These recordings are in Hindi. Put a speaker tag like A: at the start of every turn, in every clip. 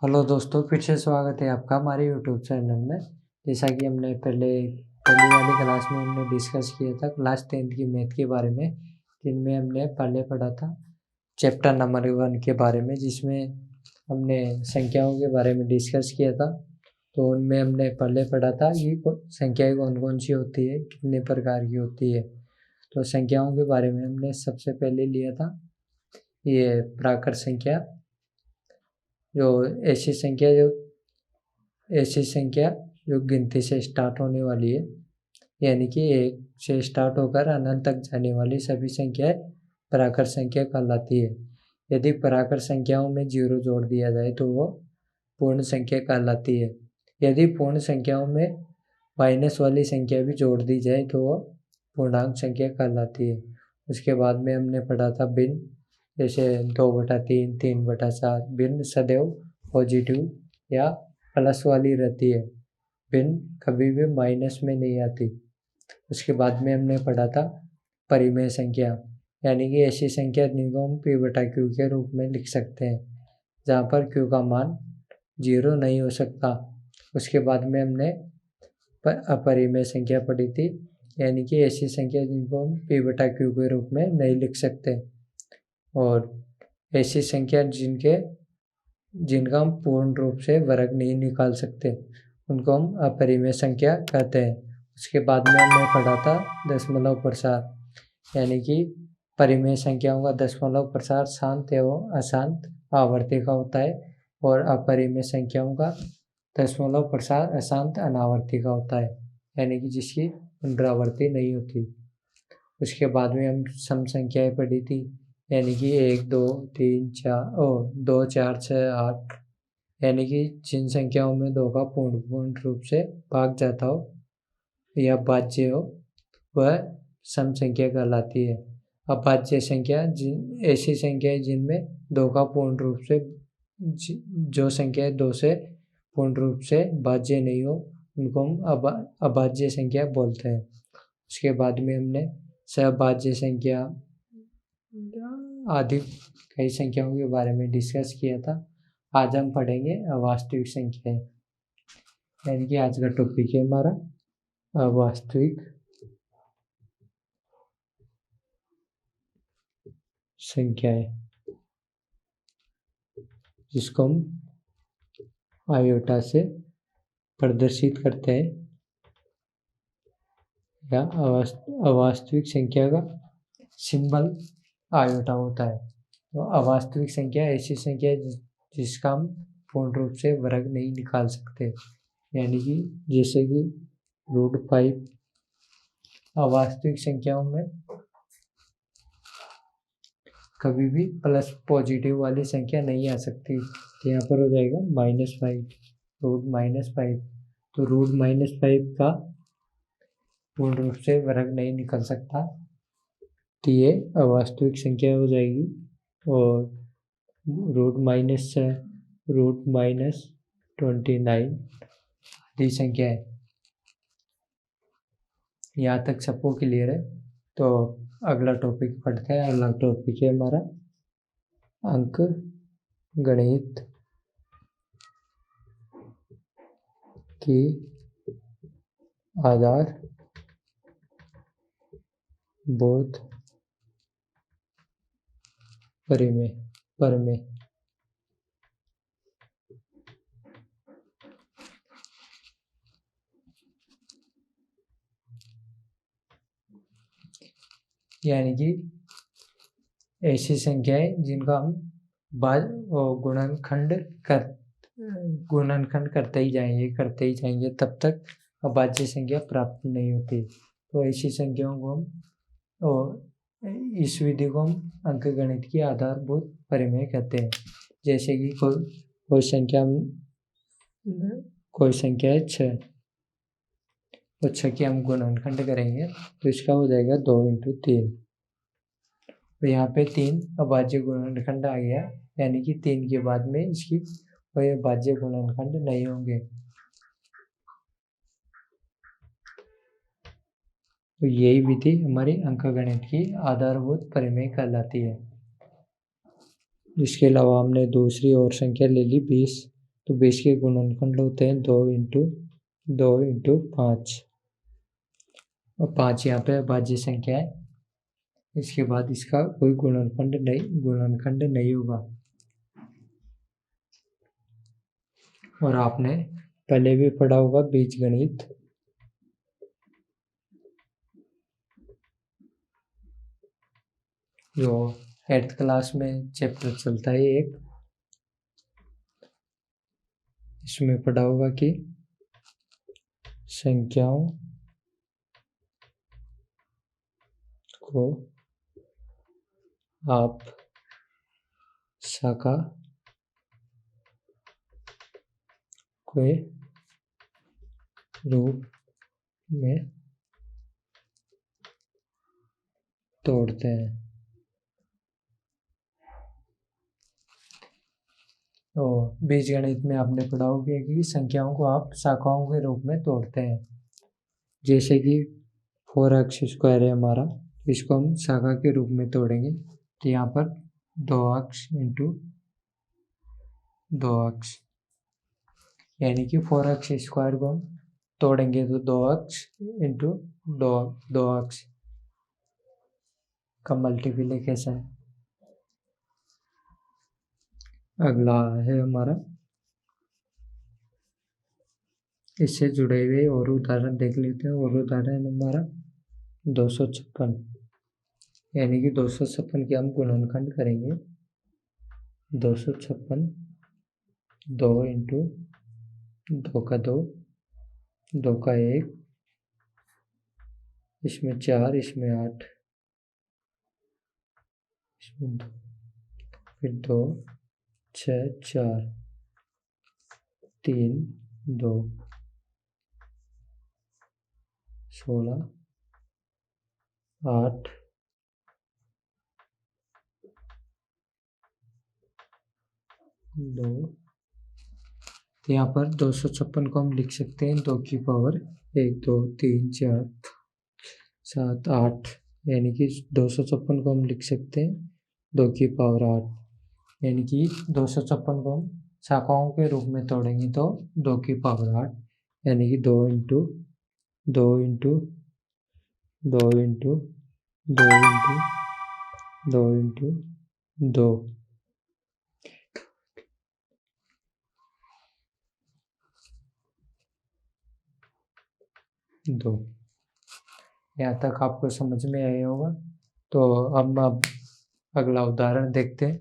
A: हेलो दोस्तों, फिर से स्वागत है आपका हमारे यूट्यूब चैनल में। जैसा कि हमने पहली वाली क्लास में हमने डिस्कस किया था क्लास 10th की मैथ के बारे में, जिनमें हमने पहले पढ़ा था चैप्टर नंबर 1 के बारे में, जिसमें हमने संख्याओं के बारे में डिस्कस किया था। तो उनमें हमने पहले पढ़ा था कि संख्याएँ कौन कौन सी होती है, कितने प्रकार की होती है। तो संख्याओं के बारे में हमने सबसे पहले लिया था ये प्राकृत संख्या, जो ऐसी संख्या जो गिनती से स्टार्ट होने वाली है, यानी कि 1 से स्टार्ट होकर अनंत तक जाने वाली सभी संख्याएं प्राकृत संख्या कहलाती है। यदि प्राकृत संख्याओं में 0 जोड़ दिया जाए तो वो पूर्ण संख्या कहलाती है। यदि पूर्ण संख्याओं में माइनस वाली संख्या भी जोड़ दी जाए तो वो पूर्णांक संख्या कहलाती है। उसके बाद में हमने पढ़ा था भिन्न, जैसे 2/3, 3/4। भिन्न सदैव पॉजिटिव या प्लस वाली रहती है, भिन्न कभी भी माइनस में नहीं आती। उसके बाद में हमने पढ़ा था परिमेय संख्या, यानी कि ऐसी संख्या जिनको हम p/q के रूप में लिख सकते हैं, जहाँ पर q का मान 0 नहीं हो सकता। उसके बाद में हमने अपरिमेय संख्या पढ़ी थी, यानी कि ऐसी संख्या जिनको हम p/q के रूप में नहीं लिख सकते, और ऐसी संख्या जिनका हम पूर्ण रूप से वर्ग नहीं निकाल सकते, उनको हम अपरिमेय संख्या कहते हैं। उसके बाद में हमने पढ़ा था दशमलव प्रसार, यानी कि परिमेय संख्याओं का दशमलव प्रसार शांत एवं अशांत आवर्ती का होता है, और अपरिमेय संख्याओं का दशमलव प्रसार अशांत अनावर्ती का होता है, यानी कि जिसकी पुनरावृत्ति नहीं होती। उसके बाद में हम सम संख्याएं पढ़ी थी, यानी कि 1, 2, 3, 2, 4, 6, 8, यानी कि जिन संख्याओं में 2 का पूर्ण रूप से भाग जाता हो या भाज्य हो, वह सम संख्या कहलाती है। अभाज्य संख्या ऐसी संख्या है जिनमें 2 का पूर्ण रूप से जो संख्याएं 2 से पूर्ण रूप से भाज्य नहीं हो, उनको हम अभाज्य संख्या बोलते हैं। उसके बाद में हमने सहभाज्य संख्या आदि कई संख्याओं के बारे में डिस्कस किया था। आज हम पढ़ेंगे अवास्तविक संख्याएं, यानी कि आज का टॉपिक है हमारा अवास्तविक संख्याएं, जिसको हम आयोटा से प्रदर्शित करते हैं, या अवास्तविक संख्या का सिंबल आयोटा होता है। तो अवास्तविक संख्या ऐसी संख्या है जिसका हम पूर्ण रूप से वर्ग नहीं निकाल सकते, यानी कि जैसे कि √5। अवास्तविक संख्याओं में कभी भी प्लस पॉजिटिव वाली संख्या नहीं आ सकती, तो यहाँ पर हो जाएगा -5, √-5। तो √-5 का पूर्ण रूप से वर्ग नहीं निकल सकता, तो ये अवास्तविक संख्या हो जाएगी। और √-6, √-29 आदि संख्या है। यहाँ तक सबको क्लियर है? तो अगला टॉपिक पढ़ते हैं। अगला टॉपिक है हमारा अंक गणित की आधारभूत प्रमेय। यानी कि ऐसी संख्याएं जिनका हम गुणनखंड करते ही जाएंगे तब तक अभाज्य संख्या प्राप्त नहीं होती। तो ऐसी संख्याओं को हम, इस विधि को हम अंकगणित की आधारभूत प्रमेय कहते हैं। जैसे कि कोई संख्या है 6, तो 6 की हम गुणनखंड करेंगे तो इसका हो जाएगा 2 × 3। तो यहाँ पे 3 अभाज्य गुणनखंड आ गया, यानी कि 3 के बाद में इसकी कोई अभाज्य गुणनखंड नहीं होंगे। तो यही विधि हमारी अंकगणित की आधारभूत प्रमेय कहलाती है। इसके अलावा हमने दूसरी और संख्या ले ली 20। तो 20 के गुणनखंड होते हैं 2 × 5 और 5 यहाँ पे अभाज्य संख्या है। इसके बाद इसका कोई गुणनखंड नहीं होगा। और आपने पहले भी पढ़ा होगा बीजगणित, जो 8th क्लास में चैप्टर चलता है एक, इसमें पढ़ा होगा कि संख्याओं को आप शाखा के रूप में तोड़ते हैं। तो बीजगणित में आपने पढ़ा होगा कि संख्याओं को आप शाखाओं के रूप में तोड़ते हैं। जैसे कि 4x² है हमारा, इसको हम शाखा के रूप में तोड़ेंगे तो यहाँ पर 2x × 2x, यानी कि 4x² को हम तोड़ेंगे तो 2x × 2x का मल्टीप्लिकेशन। अगला है हमारा, इससे जुड़े हुए और उदाहरण देख लेते हैं। और उदाहरण हमारा 256, यानी कि 256 के हम गुणनखंड करेंगे। 256 2 × 2 का 2, 2 का 1, इसमें 4, इसमें 8, इसमें 2, फिर 2 6 4 3 2 16 8 2। तो यहाँ पर 256 को हम लिख सकते हैं 2 की पावर 1 2 3 4 7 8, यानी कि 256 को हम लिख सकते हैं 2 की पावर 8, यानी कि 256 को हम शाखाओं के रूप में तोड़ेंगे तो 2 की पावर 8, यानी कि 2 × 2 × 2 × 2 × 2 × 2। यहाँ तक आपको समझ में आया होगा। तो अब अगला उदाहरण देखते हैं।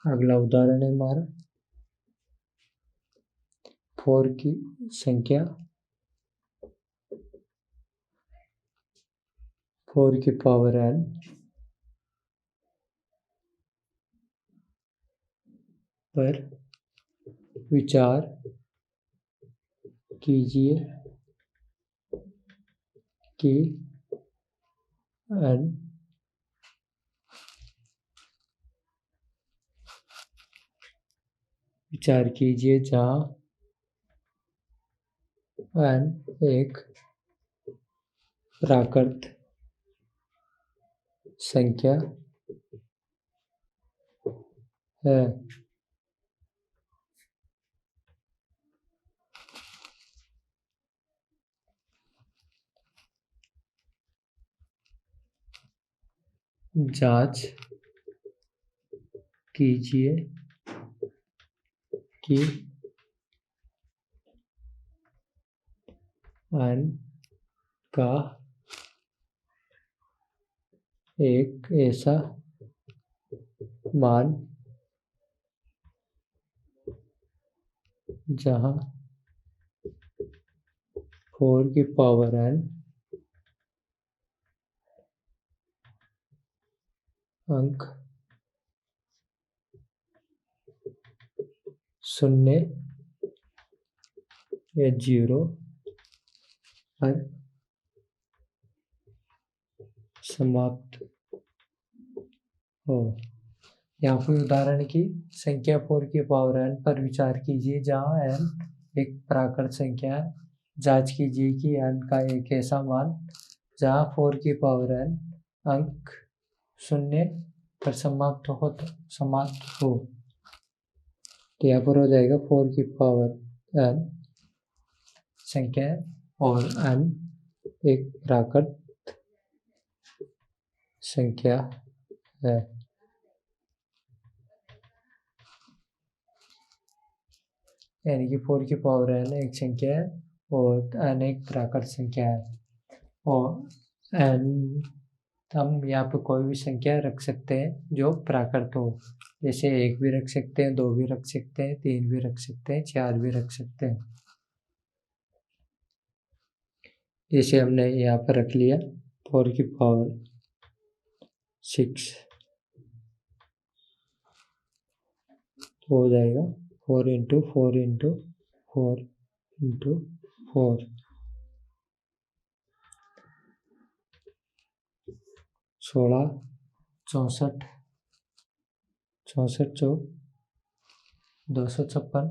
A: अगला उदाहरण है हमारा 4 की संख्या 4 की पावर n पर विचार कीजिए कि n विचार कीजिए जहाँ n एक प्राकृत संख्या है। जांच कीजिए कि n का एक ऐसा मान जहाँ 4 की पावर n अंक 0 या 0 पर समाप्त हो। यहाँ पर उदाहरण की संख्या 4 की पावर n पर विचार कीजिए, जहाँ n एक प्राकृत संख्या है। जांच कीजिए कि n का एक ऐसा मान जहाँ 4 की पावर n अंक 0 पर समाप्त हो। तो यहाँ पर हो जाएगा 4 की पावर n संख्या है और n एक प्राकृत संख्या है। यानी कि 4 की पावर n एक संख्या है और n एक प्राकृत संख्या है। और n हम यहाँ पे कोई भी संख्या रख सकते हैं जो प्राकृत हो, जैसे 1 भी रख सकते हैं, 2 भी रख सकते हैं, 3 भी रख सकते हैं, 4 भी रख सकते हैं। जैसे हमने यहाँ पर रख लिया 4 की पावर 6, तो हो जाएगा 4 इंटू 4 इंटू 4 इंटू 4, 16, 64, 64 चौक 256,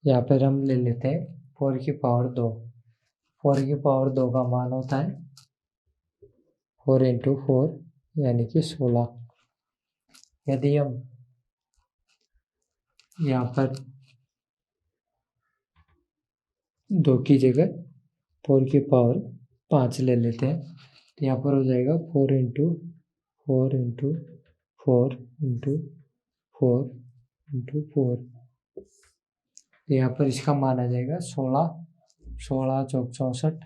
A: यहाँ पर हम ले लेते हैं 4 की पावर 2। 4 की पावर 2 का मान होता है 4 इंटू 4 यानी कि 16। यदि हम यहाँ पर 2 की जगह 4 की पावर 5 ले लेते हैं, तो यहाँ पर हो जाएगा 4 इंटू 4 इंटू 4 इंटू 4 इंटू 4। यहाँ पर इसका मान आ जाएगा 16, 16 चौक 64,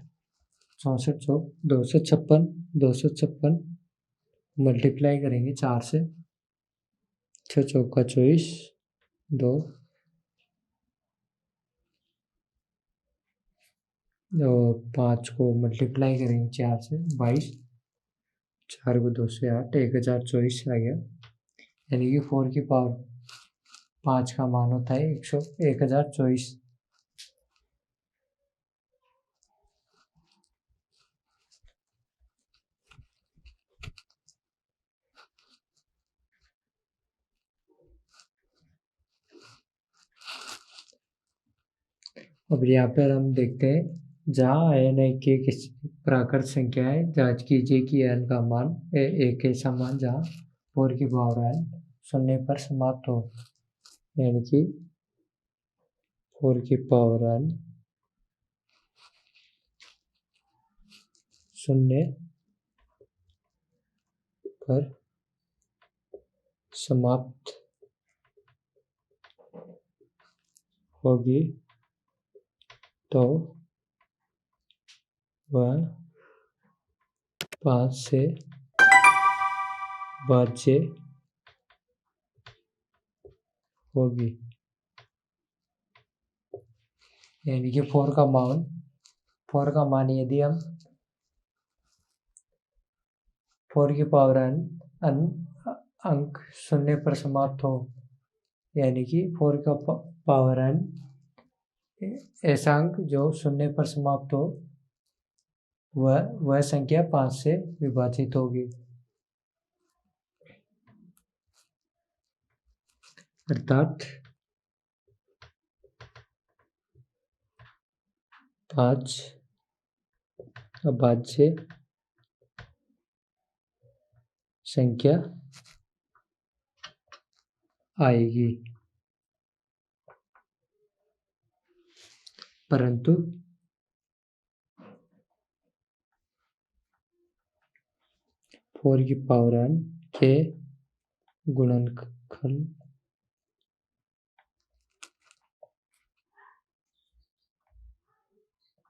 A: 64 चौक 256, 256 मल्टीप्लाई करेंगे 4 से, 6 चौका 24, 2 और 5 को मल्टीप्लाई करेंगे 4 से 22, 4 को 2 से 8, 1024 आ गया। यानी कि 4 की पावर 5 का मान होता है 1024। अब यहाँ पर हम देखते हैं जहाँ n एक प्राकृत संख्या है, जांच कीजिए कि n का मान एक ऐसा मान जहाँ 4 की पावर n 0 पर समाप्त हो। यानी कि 4 की पावर n 0 पर समाप्त होगी, तो वह 5 से भाज्य होगी। यानी कि 4 का मान यदि हम 4 की पावर n अंक 0 पर समाप्त हो, यानी कि 4 का पावर n ऐसा अंक जो 0 पर समाप्त हो, वह संख्या 5 से विभाजित होगी। अर्थात 5 अभाज्य संख्या आएगी। परंतु फोर की पावर n के गुणनखंड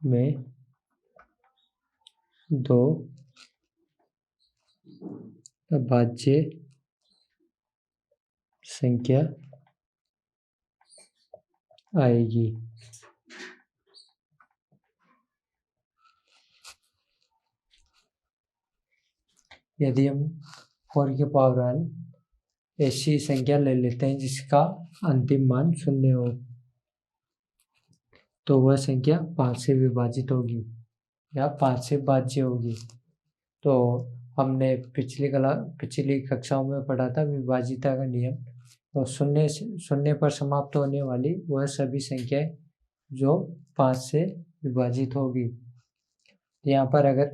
A: में 2 अभाज्य संख्या आएगी। यदि हम 4 की पावर n ऐसी संख्या ले लेते हैं जिसका अंतिम मान 0 हो, तो वह संख्या 5 से विभाजित होगी या 5 से भाज्य होगी। तो हमने पिछली कक्षाओं में पढ़ा था विभाजिता का नियम। तो शून्य पर समाप्त होने वाली वह सभी संख्याएं जो 5 से विभाजित होगी। यहाँ पर अगर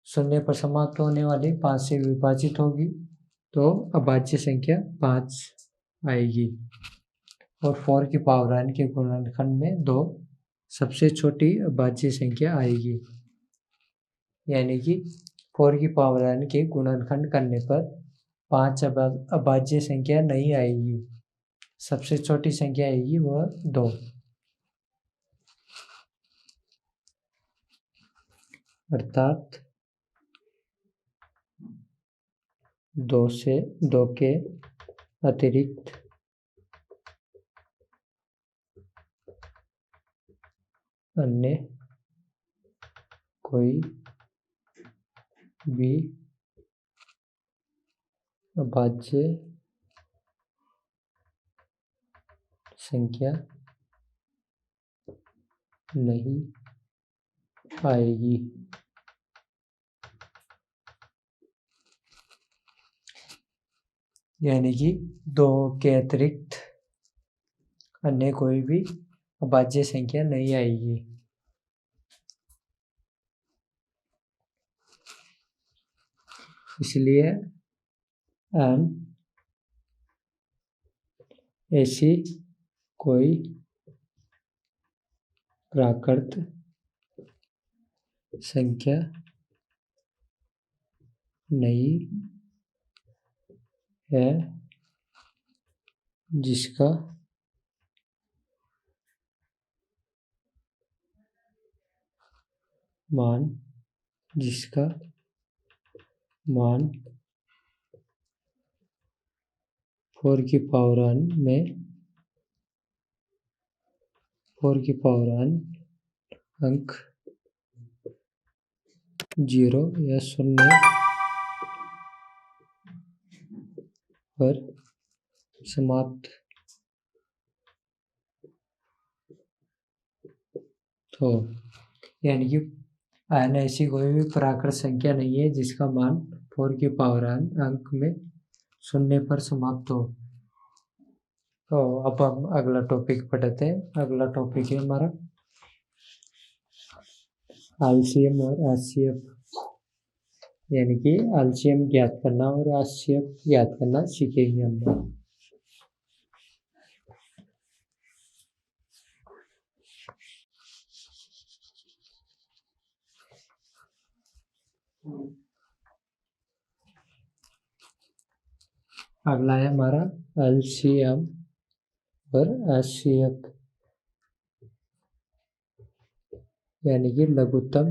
A: 0 पर समाप्त होने वाली 5 से विभाजित होगी तो अभाज्य संख्या 5 आएगी। और 4 की पावर n के गुणनखंड में 2 सबसे छोटी अभाज्य संख्या आएगी, यानी कि 4 की पावर n के गुणनखंड करने पर 5 अभाज्य संख्या नहीं आएगी, सबसे छोटी संख्या आएगी वह 2। अर्थात 2 के अतिरिक्त अन्य कोई भी अभाज्य संख्या नहीं आएगी। यानी कि 2 के अतिरिक्त अन्य कोई भी अभाज्य संख्या नहीं आएगी। इसलिए n ऐसी कोई प्राकृत संख्या नहीं है जिसका मान 4 की पावर n में 4 की पावर n अंक 0 या 0 पर समाप्त हो। यानी कि n ऐसी कोई भी प्राकृत संख्या नहीं है जिसका मान 4 की पावर n अंक में 0 पर समाप्त हो। तो अब हम अगला टॉपिक पढ़ते हैं। अगला टॉपिक है हमारा एलसीएम और एचसीएफ, यानी कि एलसीएम ज्ञात करना और एचसीएफ ज्ञात करना सीखेंगे हम लोग। अगला है हमारा एलसीएम और एचसीएफ, यानी कि लघुत्तम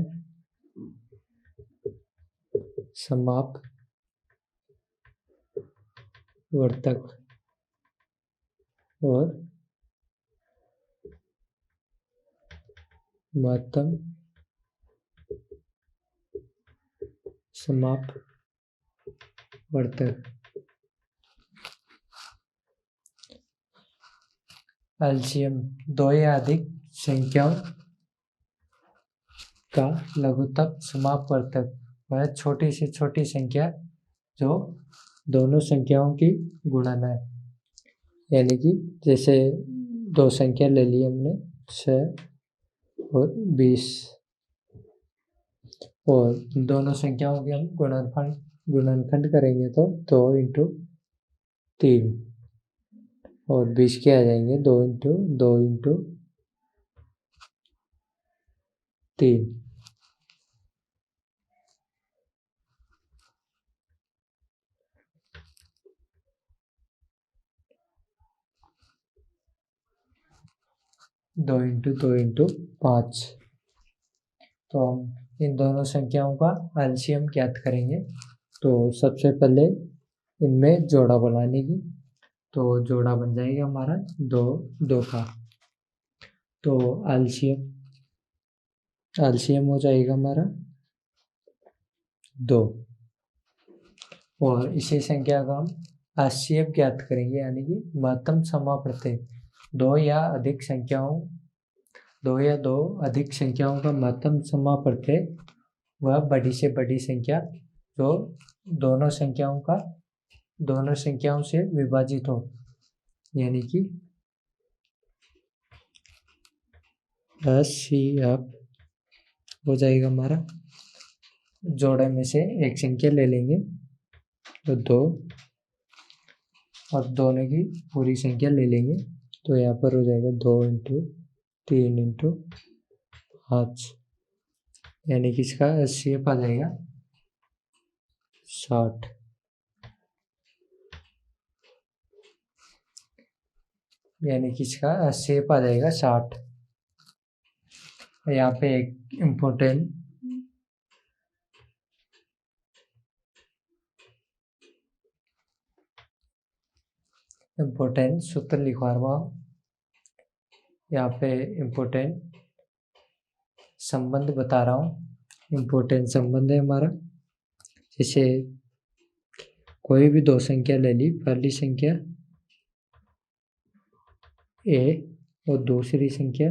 A: समापवर्तक और महत्तम समापवर्तक। एलसीएम 2 या अधिक संख्याओं का लघुत्तम समापवर्तक वह छोटी से छोटी संख्या जो दोनों संख्याओं की गुणन है। यानी कि जैसे 2 संख्या ले ली हमने 6 और 20, और दोनों संख्याओं के हम गुणनखंड करेंगे तो 2 इंटू 3, और 20 के आ जाएंगे 2 इंटू 2 इंटू 3। दो इंटू 5। तो हम इन दोनों संख्याओं का एलसीएम ज्ञात करेंगे। तो सबसे पहले इनमें जोड़ा बनाने की, तो जोड़ा बन जाएगा हमारा 2 का। तो एलसीएम हो जाएगा हमारा 2, और इसी संख्या का हम HCF ज्ञात करेंगे, यानी कि महत्तम समाप्रत्यय। दो या दो अधिक संख्याओं का महत्तम समाप्रत्यय वह बड़ी से बड़ी संख्या जो दोनों संख्याओं से विभाजित हो, यानी कि HCF हो जाएगा हमारा। जोड़े में से एक संख्या ले लेंगे तो 2 और दोनों की पूरी संख्या ले लेंगे तो यहाँ पर हो जाएगा 2 × 3 × 5, यानी कि इसका HCF आ जाएगा 60। यानी कि इसका HCF आ जाएगा 60। यहाँ पे एक इम्पोर्टेंट सूत्र लिखवा रहा हूँ। यहाँ पे इम्पोर्टेंट संबंध बता रहा हूँ। इम्पोर्टेंट संबंध है हमारा, जैसे कोई भी दो संख्या ले ली, पहली संख्या A और दूसरी संख्या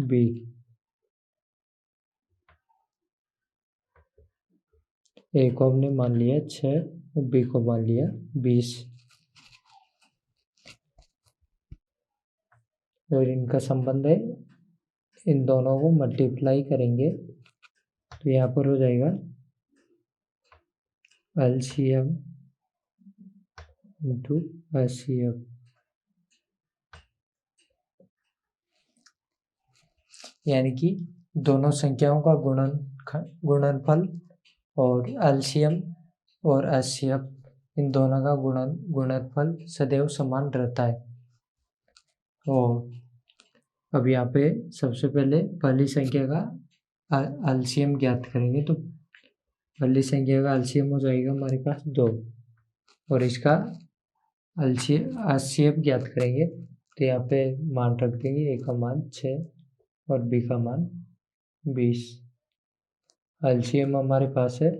A: B। A को हमने मान लिया 6 और B को मान लिया 20, और इनका संबंध है, इन दोनों को मल्टीप्लाई करेंगे तो यहाँ पर हो जाएगा LCM × HCF। यानी कि दोनों संख्याओं का गुणनफल और LCM और HCF, इन दोनों का गुणनफल सदैव समान रहता है। और अब यहाँ पे सबसे पहले पहली संख्या का LCM ज्ञात करेंगे, तो पहली संख्या का LCM हो जाएगा हमारे पास 2 और इसका HCF ज्ञात करेंगे तो यहाँ पे मान रख देंगे, A का मान 6 और B का मान 20। LCM हमारे पास है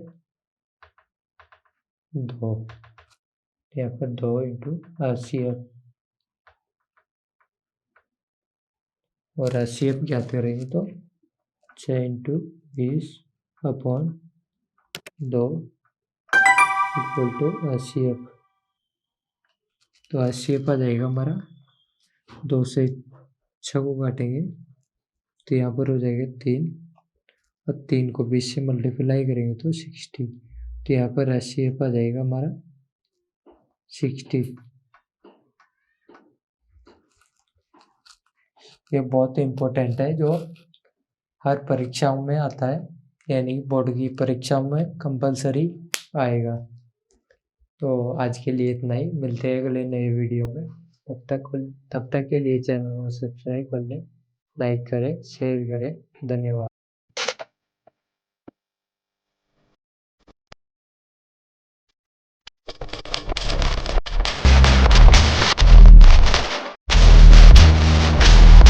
A: 2, यहाँ पर 2 × HCF और HCF ज्ञात करेंगे तो 6 × 20/2 = HCF। तो HCF आ जाएगा हमारा, 2 से 6 को काटेंगे तो यहाँ पर हो जाएगा 3 और 3 को 20 से मल्टीप्लाई करेंगे तो 60। तो यहाँ पर HCF आ जाएगा हमारा 60। ये बहुत इम्पोर्टेंट है, जो हर परीक्षाओं में आता है, यानी बोर्ड की परीक्षाओं में कंपलसरी आएगा। तो आज के लिए इतना ही, मिलते हैं अगले नए वीडियो में। तब तक के लिए चैनल को सब्सक्राइब कर लें, लाइक करें, शेयर करें। धन्यवाद।